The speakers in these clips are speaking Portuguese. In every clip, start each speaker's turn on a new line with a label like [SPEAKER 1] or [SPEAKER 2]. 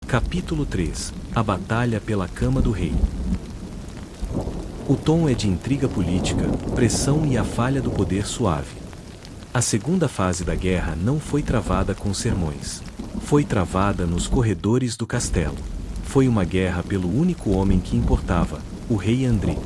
[SPEAKER 1] Capítulo 3. A batalha pela cama do rei. O tom é de intriga política, pressão e a falha do poder suave. A segunda fase da guerra não foi travada com sermões. Foi travada nos corredores do castelo. Foi uma guerra pelo único homem que importava, o rei Andric.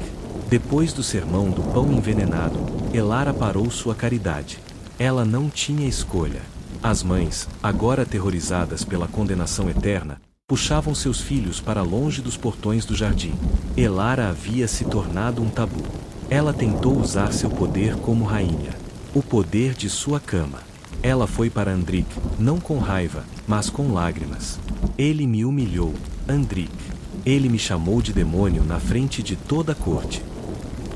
[SPEAKER 1] Depois do sermão do pão envenenado, Elara parou sua caridade. Ela não tinha escolha. As mães, agora aterrorizadas pela condenação eterna, puxavam seus filhos para longe dos portões do jardim. Elara havia se tornado um tabu. Ela tentou usar seu poder como rainha. O poder de sua cama. Ela foi para Andric, não com raiva, mas com lágrimas. Ele me humilhou, Andric. Ele me chamou de demônio na frente de toda a corte.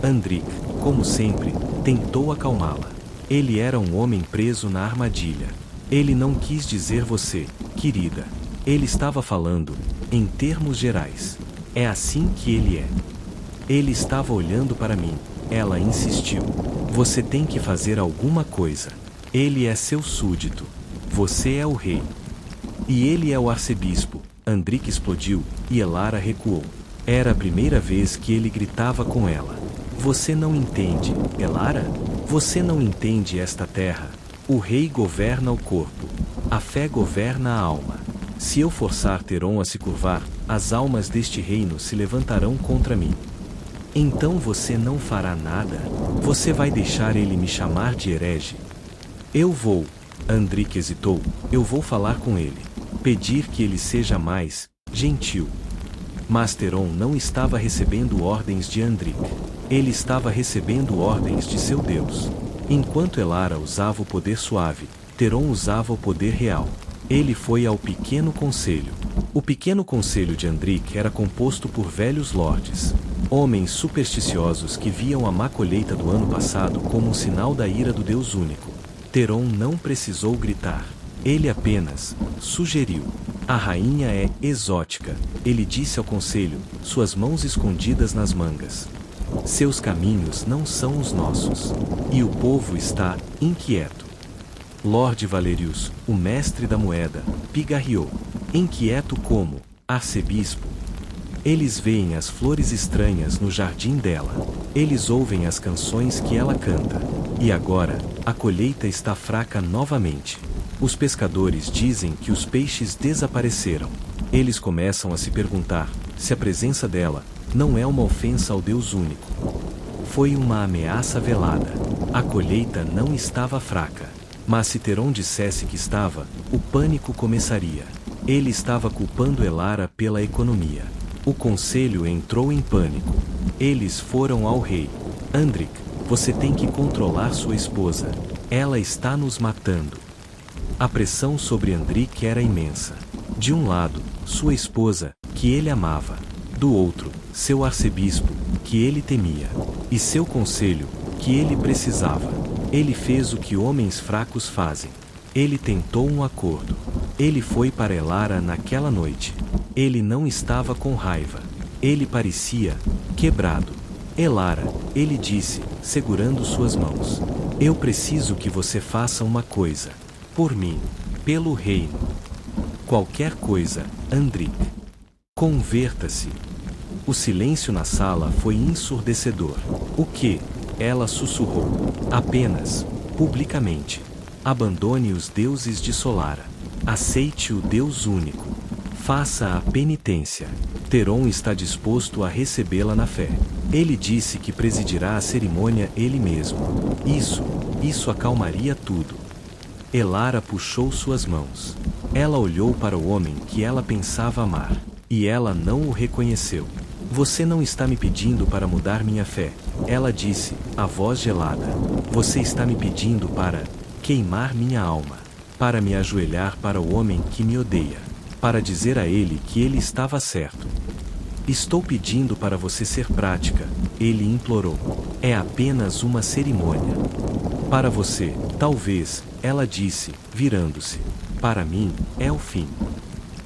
[SPEAKER 1] Andric, como sempre, tentou acalmá-la. Ele era um homem preso na armadilha. Ele não quis dizer você, querida. Ele estava falando, em termos gerais. É assim que ele é. Ele estava olhando para mim. Ela insistiu. Você tem que fazer alguma coisa. Ele é seu súdito. Você é o rei. E ele é o arcebispo. Andric explodiu, e Elara recuou. Era a primeira vez que ele gritava com ela. Você não entende, Elara? Você não entende esta terra. O rei governa o corpo. A fé governa a alma. Se eu forçar Teron a se curvar, as almas deste reino se levantarão contra mim. Então você não fará nada? Você vai deixar ele me chamar de herege? Eu vou. Andric hesitou. Eu vou falar com ele. Pedir que ele seja mais gentil. Mas Teron não estava recebendo ordens de Andric. Ele estava recebendo ordens de seu Deus. Enquanto Elara usava o poder suave, Teron usava o poder real. Ele foi ao Pequeno Conselho. O Pequeno Conselho de Andric era composto por velhos lordes. Homens supersticiosos que viam a má colheita do ano passado como um sinal da ira do Deus único. Teron não precisou gritar. Ele apenas sugeriu. A rainha é exótica. Ele disse ao conselho, suas mãos escondidas nas mangas. Seus caminhos não são os nossos. E o povo está inquieto. Lord Valerius, o mestre da moeda, pigarreou. Inquieto como arcebispo. Eles veem as flores estranhas no jardim dela. Eles ouvem as canções que ela canta. E agora, a colheita está fraca novamente. Os pescadores dizem que os peixes desapareceram. Eles começam a se perguntar se a presença dela não é uma ofensa ao Deus único. Foi uma ameaça velada. A colheita não estava fraca. Mas se Teron dissesse que estava, o pânico começaria. Ele estava culpando Elara pela economia. O conselho entrou em pânico. Eles foram ao rei. Andric, você tem que controlar sua esposa. Ela está nos matando. A pressão sobre Andric era imensa. De um lado, sua esposa, que ele amava. Do outro, seu arcebispo, que ele temia. E seu conselho, que ele precisava. Ele fez o que homens fracos fazem. Ele tentou um acordo. Ele foi para Elara naquela noite. Ele não estava com raiva. Ele parecia quebrado. Elara, ele disse, segurando suas mãos. Eu preciso que você faça uma coisa. Por mim. Pelo reino. Qualquer coisa, Andric. Converta-se. O silêncio na sala foi ensurdecedor. O que? Ela sussurrou. Apenas, publicamente. Abandone os deuses de Solara. Aceite o Deus único. Faça a penitência. Teron está disposto a recebê-la na fé. Ele disse que presidirá a cerimônia ele mesmo. Isso acalmaria tudo. Elara puxou suas mãos. Ela olhou para o homem que ela pensava amar. E ela não o reconheceu. Você não está me pedindo para mudar minha fé. Ela disse, a voz gelada. Você está me pedindo para queimar minha alma. Para me ajoelhar para o homem que me odeia. Para dizer a ele que ele estava certo. Estou pedindo para você ser prática, ele implorou. É apenas uma cerimônia. Para você, talvez, ela disse, virando-se. Para mim, é o fim.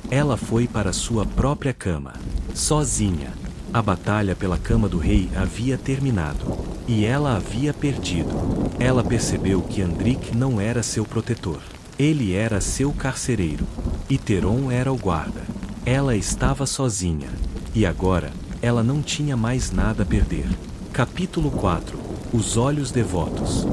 [SPEAKER 1] Ela foi para sua própria cama. Sozinha. A batalha pela cama do rei havia terminado. E ela havia perdido. Ela percebeu que Andric não era seu protetor. Ele era seu carcereiro. E Teron era o guarda. Ela estava sozinha. E agora, ela não tinha mais nada a perder. Capítulo 4. Os olhos devotos.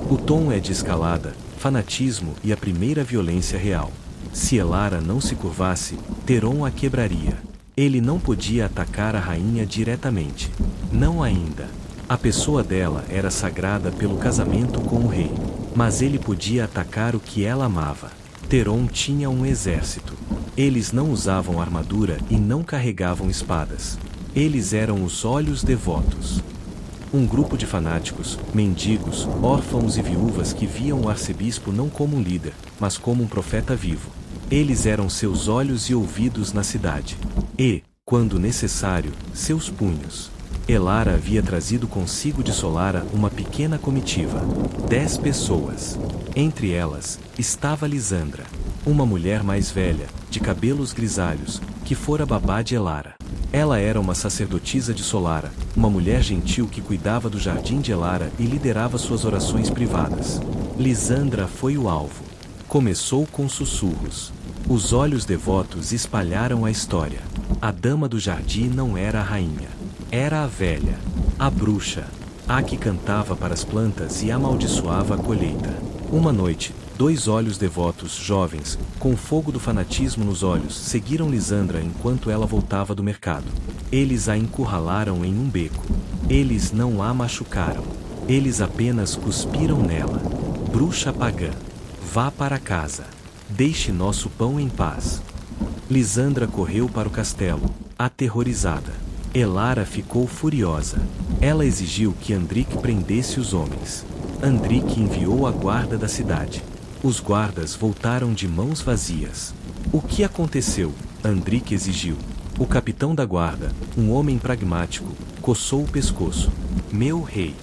[SPEAKER 1] O tom é de escalada, fanatismo e a primeira violência real. Se Elara não se curvasse, Teron a quebraria. Ele não podia atacar a rainha diretamente. Não ainda. A pessoa dela era sagrada pelo casamento com o rei. Mas ele podia atacar o que ela amava. Teron tinha um exército. Eles não usavam armadura e não carregavam espadas. Eles eram os olhos devotos. Um grupo de fanáticos, mendigos, órfãos e viúvas que viam o arcebispo não como um líder, mas como um profeta vivo. Eles eram seus olhos e ouvidos na cidade. E, quando necessário, seus punhos. Elara havia trazido consigo de Solara uma pequena comitiva. 10 pessoas. Entre elas, estava Lisandra, uma mulher mais velha, de cabelos grisalhos, que fora babá de Elara. Ela era uma sacerdotisa de Solara, uma mulher gentil que cuidava do jardim de Elara e liderava suas orações privadas. Lisandra foi o alvo. Começou com sussurros. Os olhos devotos espalharam a história. A dama do jardim não era a rainha. Era a velha, a bruxa, a que cantava para as plantas e amaldiçoava a colheita. Uma noite, 2 olhos devotos jovens, com o fogo do fanatismo nos olhos, seguiram Lisandra enquanto ela voltava do mercado. Eles a encurralaram em um beco. Eles não a machucaram. Eles apenas cuspiram nela. Bruxa pagã, vá para casa. Deixe nosso pão em paz. Lisandra correu para o castelo, aterrorizada. Elara ficou furiosa. Ela exigiu que Andric prendesse os homens. Andric enviou a guarda da cidade. Os guardas voltaram de mãos vazias. O que aconteceu? Andric exigiu. O capitão da guarda, um homem pragmático, coçou o pescoço. Meu rei,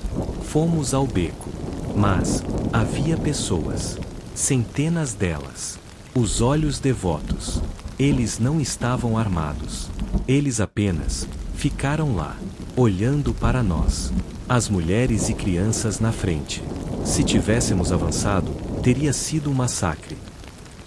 [SPEAKER 1] fomos ao beco. Mas havia pessoas. Centenas delas. Os olhos devotos. Eles não estavam armados. Eles apenas ficaram lá, olhando para nós. As mulheres e crianças na frente. Se tivéssemos avançado, teria sido um massacre.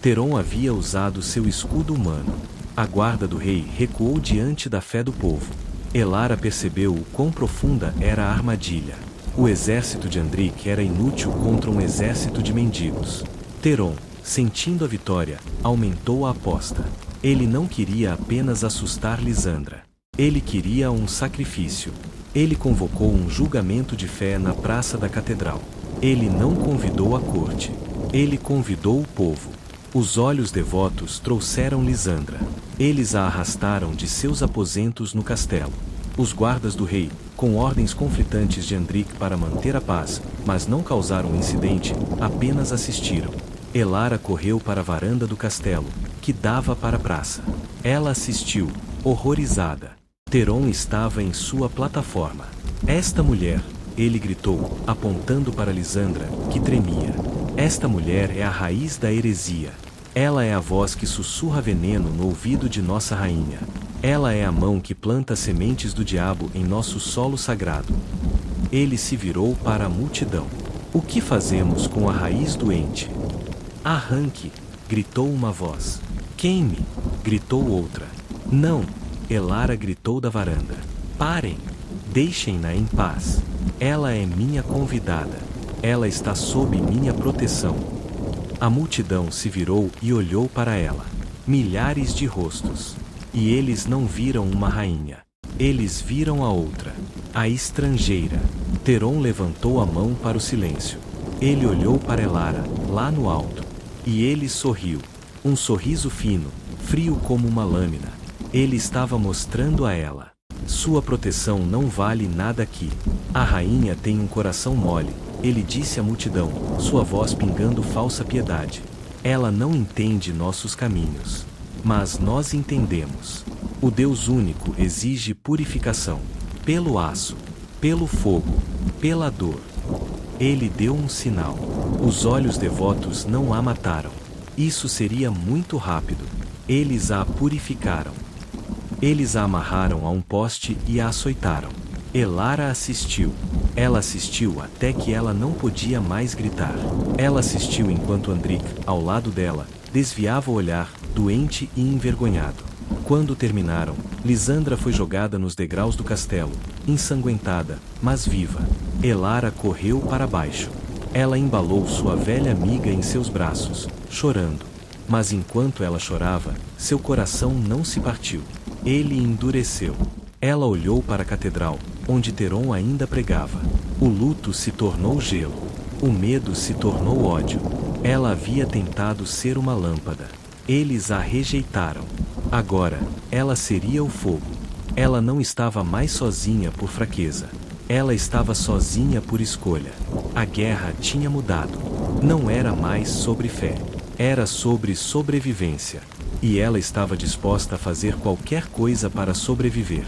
[SPEAKER 1] Teron havia usado seu escudo humano. A guarda do rei recuou diante da fé do povo. Elara percebeu o quão profunda era a armadilha. O exército de Andric era inútil contra um exército de mendigos. Teron, sentindo a vitória, aumentou a aposta. Ele não queria apenas assustar Lisandra. Ele queria um sacrifício. Ele convocou um julgamento de fé na praça da catedral. Ele não convidou a corte. Ele convidou o povo. Os olhos devotos trouxeram Lisandra. Eles a arrastaram de seus aposentos no castelo. Os guardas do rei, com ordens conflitantes de Andric para manter a paz, mas não causaram incidente, apenas assistiram. Elara correu para a varanda do castelo, que dava para a praça. Ela assistiu, horrorizada. Teron estava em sua plataforma. Esta mulher, ele gritou, apontando para Lisandra, que tremia. Esta mulher é a raiz da heresia. Ela é a voz que sussurra veneno no ouvido de nossa rainha. Ela é a mão que planta sementes do diabo em nosso solo sagrado. Ele se virou para a multidão. O que fazemos com a raiz doente? Arranque! Gritou uma voz. Queime! Gritou outra. Não! Elara gritou da varanda. Parem! Deixem-na em paz. Ela é minha convidada. Ela está sob minha proteção. A multidão se virou e olhou para ela. Milhares de rostos. E eles não viram uma rainha. Eles viram a outra. A estrangeira. Teron levantou a mão para o silêncio. Ele olhou para Elara, lá no alto. E ele sorriu. Um sorriso fino, frio como uma lâmina. Ele estava mostrando a ela. Sua proteção não vale nada aqui. A rainha tem um coração mole, ele disse à multidão, sua voz pingando falsa piedade. Ela não entende nossos caminhos. Mas nós entendemos. O Deus único exige purificação. Pelo aço, pelo fogo, pela dor. Ele deu um sinal. Os olhos devotos não a mataram. Isso seria muito rápido. Eles a purificaram. Eles a amarraram a um poste e a açoitaram. Elara assistiu. Ela assistiu até que ela não podia mais gritar. Ela assistiu enquanto Andric, ao lado dela, desviava o olhar, doente e envergonhado. Quando terminaram, Lisandra foi jogada nos degraus do castelo, ensanguentada, mas viva. Elara correu para baixo. Ela embalou sua velha amiga em seus braços, chorando. Mas enquanto ela chorava, seu coração não se partiu. Ele endureceu. Ela olhou para a catedral, onde Teron ainda pregava. O luto se tornou gelo. O medo se tornou ódio. Ela havia tentado ser uma lâmpada. Eles a rejeitaram. Agora, ela seria o fogo. Ela não estava mais sozinha por fraqueza. Ela estava sozinha por escolha. A guerra tinha mudado. Não era mais sobre fé. Era sobre sobrevivência. E ela estava disposta a fazer qualquer coisa para sobreviver.